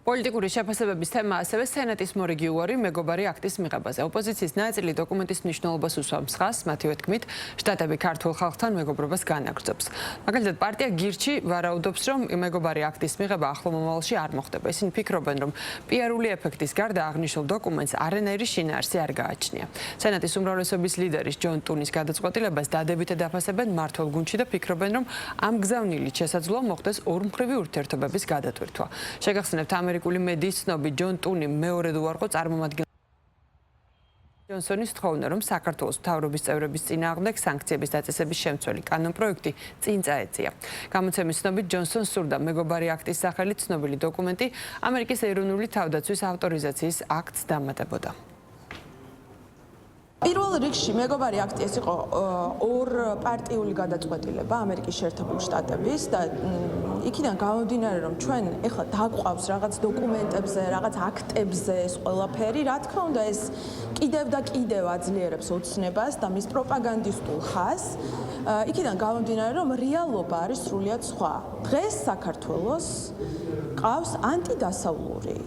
პოლიტიკური შეფასებების თემა ასევე სენატის მორიგიუარი მეგობარი აქტის მიღებაზე. ოპოზიციის ნაწილი დოკუმენტის მნიშვნელობას უსვამს ხაზს, მათივე თქმით, შტატები ქართულ ხალხთან მეგობრობას განაგრძობს. მაგალითად, პარტია გირჩი ვარაუდობს, რომ მეგობარი აქტის მიღება ახლო მომავალში არ მოხდება. ისინი ფიქრობენ, რომ პიარული ეფექტის გარდა აღნიშნულ დოკუმენტს არანაირი შინაარსი არ გააჩნია. სენატის უმრავლესობის ლიდერის ჯონ ტუნის გადაწყვეტილებას დადებითად აფასებენ მმართველ გუნდში და ფიქრობენ, რომ ამ გზავნილით შესაძლოა მოხდეს ორმხრივი ურთიერთობების გადატვირთვა. შეგახსენებთ ამერიკული მედიის ცნობი ჯონ ტუნი მეორედ უარყო წარმომადგენლ ჯონსონის თხოვნა, რომ საქართველოს მთავრობის წევრების წინააღმდეგ სანქციების დაწესების შემცველი კანონპროექტი წინ წაეწია. გამოცემის ცნობით ჯონსონს სურდა მეგობარი აქტის სახელით ცნობილი დოკუმენტი ამერიკის ეროვნული თავდაცვის ავტორიზაციის აქტს დამატებოდა. პირველ რიგში მეგობარი აქტი ეს იყო ორ პარტიული გადაწყვეტილება ამერიკის შეერთებული შტატების და იქიდან გამომდინარე რომ ჩვენ ეხლა დაგვყავს რაღაც დოკუმენტებზე, რაღაც აქტებზე ეს ყველაფერი, რა თქმა უნდა ეს კიდევ და კიდევ აძლიერებს ოცნებას და მის პროპაგანდისტულ ხაზს. იქიდან გამომდინარე რომ რეალობა არის სრულიად სხვა. დღეს საქართველოს ყავს ანტიდასავლური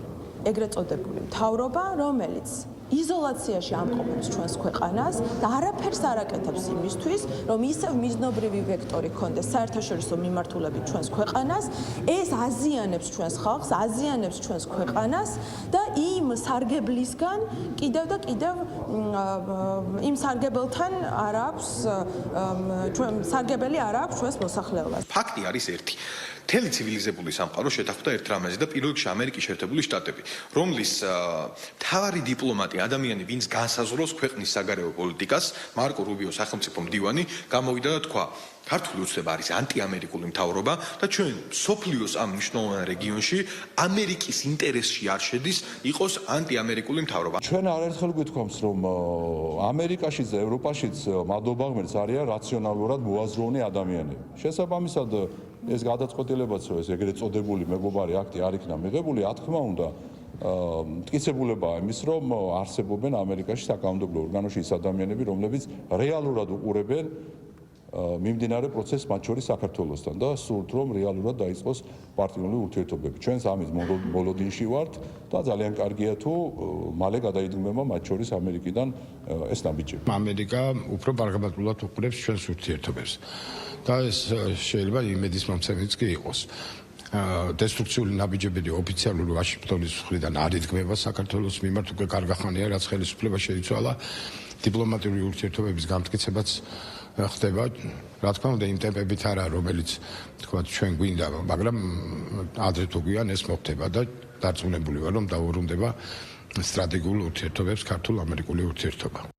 ეგრეთ წოდებული მთავრობა, რომელიც იზოლაციაში ამყოფებს ჩვენს ქვეყანას და არაფერს არ აკეთებს იმისთვის, რომ ისევ მიზნობრივი ვექტორი ქონდეს საერთაშორისო მიმართულებით ჩვენს ქვეყანას, ეს აზიანებს ჩვენს ხალხს, აზიანებს ჩვენს ქვეყანას და იმ სარგებლისგან კიდევ და კიდევ იმ სარგებელთან არ აქვს ჩვენ სარგებელი არ აქვს ჩვენს მოსახლეობას. ფაქტი არის ერთი. მთელი ცივილიზებული სამყარო შეთანხმდა ერთ რამეზე და პირველ რიგში ამერიკის შეერთებული შტატები, რომლის მთავარი დიპლომატი ადამიანი, ვინც განსაზღვრავს ქვეყნის საგარეო პოლიტიკას, მარკო რუბიო სახელმწიფო მდივანი, გამოვიდა და თქვა, ქართული ოცნება არის ანტიამერიკული მთავრობა და ჩვენ სოფლიოს ამ მნიშვნელოვან რეგიონში ამერიკის ინტერესში არ შედის იყოს ანტიამერიკული მთავრობა. ჩვენ არაერთხელ გვითხოვს, რომ ამერიკაშიც და ევროპაშიც მადლობა ღმერთს არიან რაციონალურად მოაზროვნე ადამიანები. შესაბამისად ეს გადაწყვეტილებაც რომ ეს ეგრეთ წოდებული მეგობარი აქტი არ იქნა მიღებული, რა თქმა უნდა, მტკიცებულებაა იმის, რომ არსებობენ ამერიკაში საკანონმდებლო ორგანოში ის ადამიანები, რომლებიც რეალურად უყურებენ მიმდინარე პროცესს მათ შორის საქართველოსთან და სურთ, რომ რეალურად დაიწყოს პარტიული ურთიერთობები. ჩვენს ამის მოლოდინში ვართ და ძალიან კარგია თუ მალე გადაიდგმება მათ შორის ამერიკიდან ეს ნაბიჯები. ამერიკა უფრო პარგამატულად უყურებს ჩვენს ურთიერთობებს და ეს შეიძლება იმედის მომცემიც კი იყოს. დესტრუქციული ნაბიჯები ოფიციალური ვაშინგტონის მხრიდან არ იდგმება საქართველოს მიმართ უკვე კარგახანია, რაც ხელისუფლება შეიცვალა, დიპლომატიური ურთიერთობების გამტკიცებაც ხდება, რა თქმა უნდა, იმ ტემპებით არა, რომელიც თქვა ჩვენ გვინდა, მაგრამ ადრე თუ გვიან ეს მოხდება და დარწმუნებული ვარ, რომ დაუბრუნდება სტრატეგიულ ურთიერთობებს ქართულ-ამერიკული ურთიერთობა.